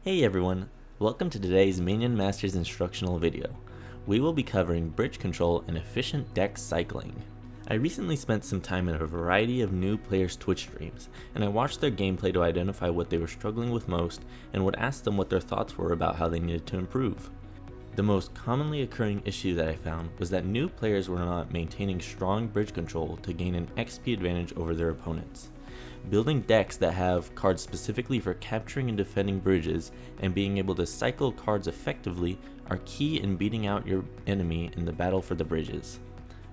Hey everyone, welcome to today's Minion Masters instructional video. We will be covering bridge control and efficient deck cycling. I recently spent some time in a variety of new players' Twitch streams, and I watched their gameplay to identify what they were struggling with most and would ask them what their thoughts were about how they needed to improve. The most commonly occurring issue that I found was that new players were not maintaining strong bridge control to gain an XP advantage over their opponents. Building decks that have cards specifically for capturing and defending bridges and being able to cycle cards effectively are key in beating out your enemy in the battle for the bridges.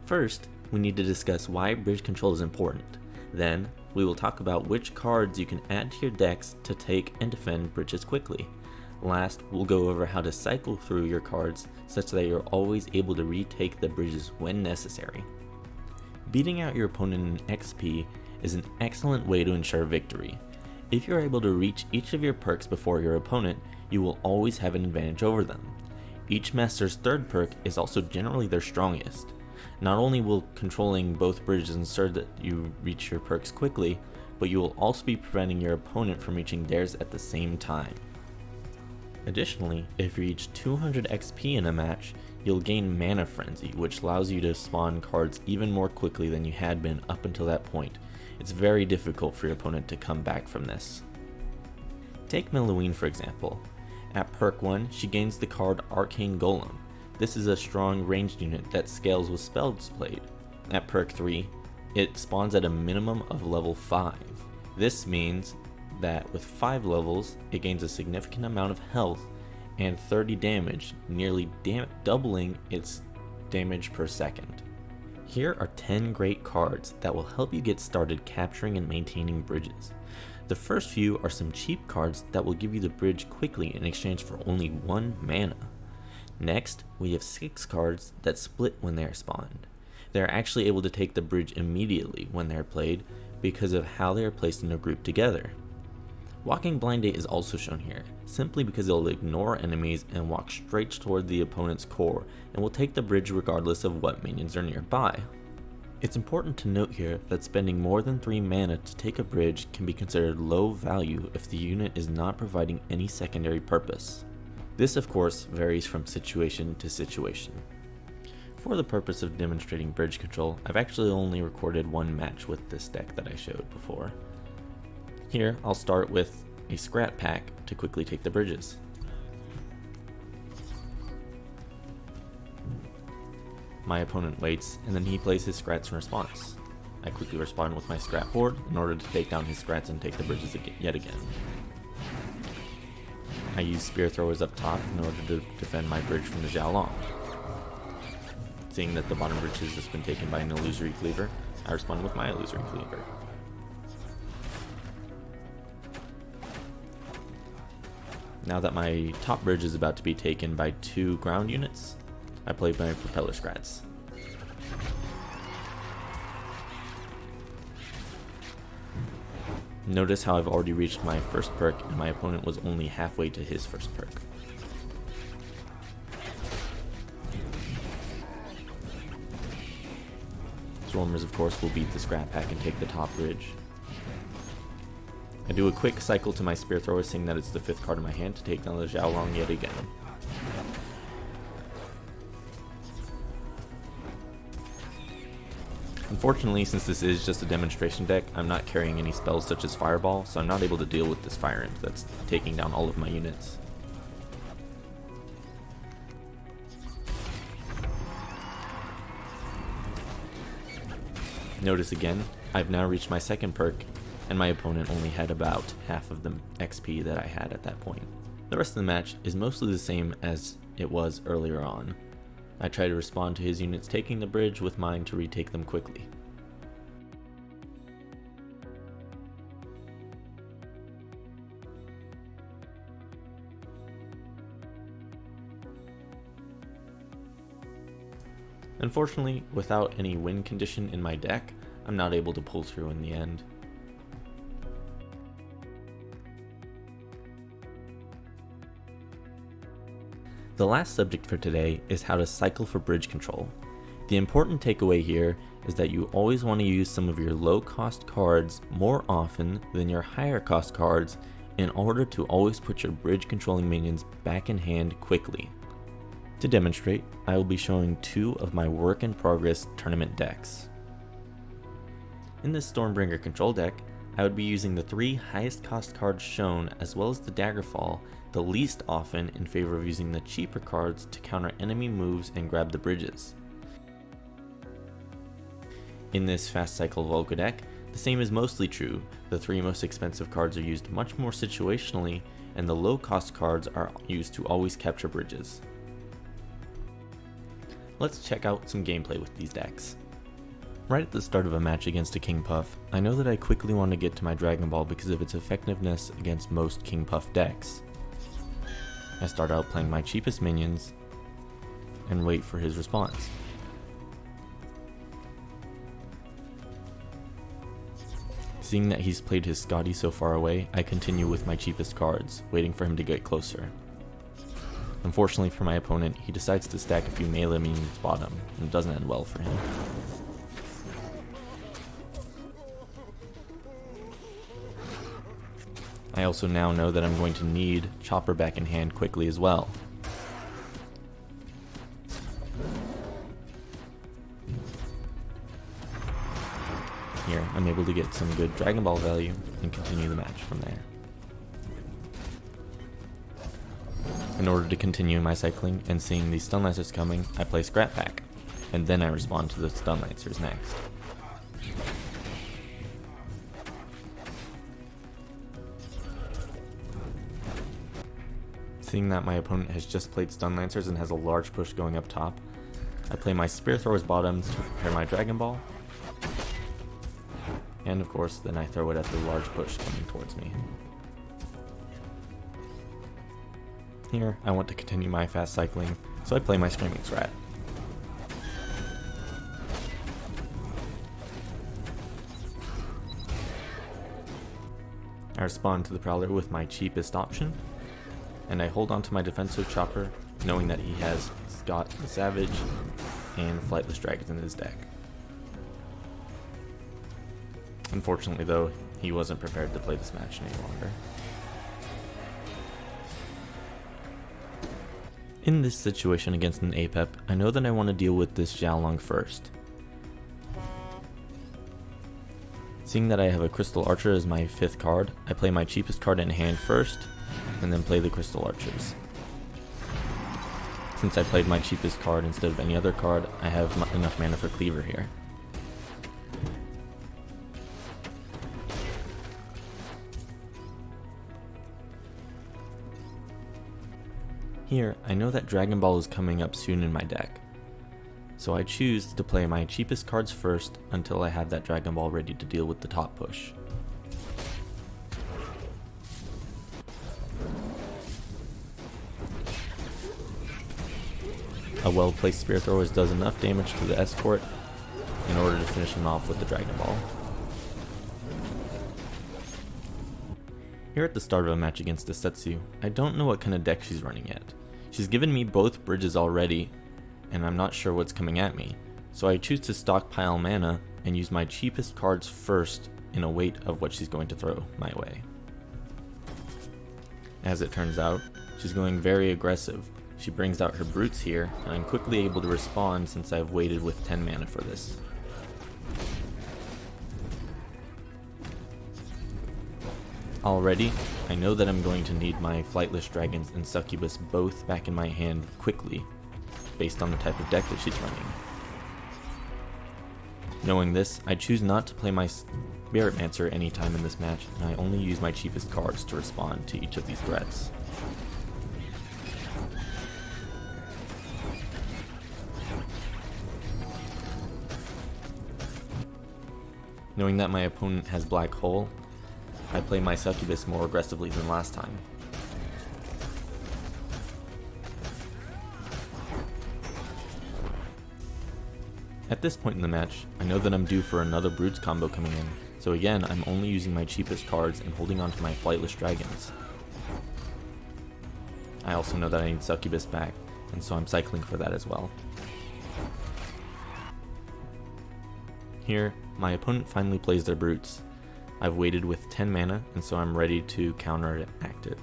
First, we need to discuss why bridge control is important. Then, we will talk about which cards you can add to your decks to take and defend bridges quickly. Last, we'll go over how to cycle through your cards such that you're always able to retake the bridges when necessary. Beating out your opponent in XP is an excellent way to ensure victory. If you're able to reach each of your perks before your opponent, you will always have an advantage over them. Each master's third perk is also generally their strongest. Not only will controlling both bridges ensure that you reach your perks quickly, but you will also be preventing your opponent from reaching theirs at the same time. Additionally, if you reach 200 XP in a match, you'll gain Mana Frenzy, which allows you to spawn cards even more quickly than you had been up until that point. It's very difficult for your opponent to come back from this. Take Meluine for example. At perk 1, she gains the card Arcane Golem. This is a strong ranged unit that scales with spells played. At perk 3, it spawns at a minimum of level 5. This means that with 5 levels, it gains a significant amount of health and 30 damage, nearly doubling its damage per second. Here are 10 great cards that will help you get started capturing and maintaining bridges. The first few are some cheap cards that will give you the bridge quickly in exchange for only 1 mana. Next, we have 6 cards that split when they are spawned. They are actually able to take the bridge immediately when they are played because of how they are placed in a group together. Walking Blind Date is also shown here, simply because it will ignore enemies and walk straight toward the opponent's core and will take the bridge regardless of what minions are nearby. It's important to note here that spending more than 3 mana to take a bridge can be considered low value if the unit is not providing any secondary purpose. This of course varies from situation to situation. For the purpose of demonstrating bridge control, I've actually only recorded one match with this deck that I showed before. Here, I'll start with a Scrat Pack to quickly take the bridges. My opponent waits, and then he plays his Scrats in response. I quickly respond with my Scrat board in order to take down his Scrats and take the bridges yet again. I use Spear Throwers up top in order to defend my bridge from the Xiaolong. Seeing that the bottom bridge has just been taken by an Illusory Cleaver, I respond with my Illusory Cleaver. Now that my top bridge is about to be taken by 2 ground units, I play my Propeller Scrats. Notice how I've already reached my first perk and my opponent was only halfway to his first perk. Swarmers of course will beat the Scrap Pack and take the top bridge. I do a quick cycle to my Spear Thrower, seeing that it's the 5th card in my hand, to take down the Xiaolong yet again. Unfortunately, since this is just a demonstration deck, I'm not carrying any spells such as Fireball, so I'm not able to deal with this Fire Imp that's taking down all of my units. Notice again, I've now reached my second perk, and my opponent only had about half of the XP that I had at that point. The rest of the match is mostly the same as it was earlier on. I try to respond to his units taking the bridge with mine to retake them quickly. Unfortunately, without any win condition in my deck, I'm not able to pull through in the end. The last subject for today is how to cycle for bridge control. The important takeaway here is that you always want to use some of your low cost cards more often than your higher cost cards in order to always put your bridge controlling minions back in hand quickly. To demonstrate, I will be showing 2 of my work in progress tournament decks. In this Stormbringer control deck, I would be using the 3 highest cost cards shown as well as the Daggerfall the least often in favor of using the cheaper cards to counter enemy moves and grab the bridges. In this fast cycle Volca deck, the same is mostly true. The 3 most expensive cards are used much more situationally, and the low cost cards are used to always capture bridges. Let's check out some gameplay with these decks. Right at the start of a match against a King Puff, I know that I quickly want to get to my Dragon Ball because of its effectiveness against most King Puff decks. I start out playing my cheapest minions and wait for his response. Seeing that he's played his Scotty so far away, I continue with my cheapest cards, waiting for him to get closer. Unfortunately for my opponent, he decides to stack a few melee minions bottom, and it doesn't end well for him. I also now know that I'm going to need Chopper back in hand quickly as well. Here, I'm able to get some good Dragon Ball value and continue the match from there. In order to continue my cycling and seeing these Stun Lancers coming, I play Scrap Pack, and then I respond to the Stun Lancers next. Seeing that my opponent has just played Stun Lancers and has a large push going up top, I play my Spear Throwers bottoms to prepare my Dragon Ball, and of course then I throw it at the large push coming towards me. Here, I want to continue my fast cycling, so I play my Screaming Strat. I respond to the Prowler with my cheapest option, and I hold on to my defensive Chopper, knowing that he has Scott the Savage and Flightless Dragons in his deck. Unfortunately though, he wasn't prepared to play this match any longer. In this situation against an Apep, I know that I want to deal with this Xiaolong first. Seeing that I have a Crystal Archer as my 5th card, I play my cheapest card in hand first, and then play the Crystal Archers. Since I played my cheapest card instead of any other card, I have enough mana for Cleaver here. Here, I know that Dragon Ball is coming up soon in my deck, so I choose to play my cheapest cards first until I have that Dragon Ball ready to deal with the top push. A well-placed Spear Throwers does enough damage to the escort in order to finish him off with the Dragon Ball. Here at the start of a match against a Setsu, I don't know what kind of deck she's running yet. She's given me both bridges already, and I'm not sure what's coming at me, so I choose to stockpile mana and use my cheapest cards first in await of what she's going to throw my way. As it turns out, she's going very aggressive. She brings out her brutes here, and I'm quickly able to respond since I've waited with 10 mana for this. Already, I know that I'm going to need my Flightless Dragons and Succubus both back in my hand quickly, based on the type of deck that she's running. Knowing this, I choose not to play my Spirit Mancer anytime in this match, and I only use my cheapest cards to respond to each of these threats. Knowing that my opponent has Black Hole, I play my Succubus more aggressively than last time. At this point in the match, I know that I'm due for another Brutes combo coming in, so again I'm only using my cheapest cards and holding on to my Flightless Dragons. I also know that I need Succubus back, and so I'm cycling for that as well. Here, my opponent finally plays their Brutes. I've waited with 10 mana, and so I'm ready to counteract it.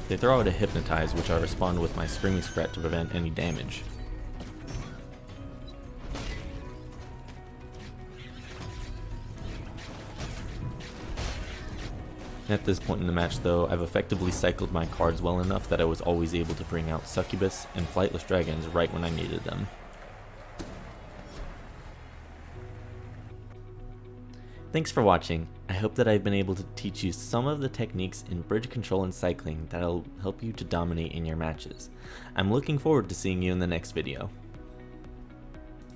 They throw out a Hypnotize, which I respond with my Screaming Scrat to prevent any damage. At this point in the match though, I've effectively cycled my cards well enough that I was always able to bring out Succubus and Flightless Dragons right when I needed them. Thanks for watching. I hope that I've been able to teach you some of the techniques in bridge control and cycling that'll help you to dominate in your matches. I'm looking forward to seeing you in the next video.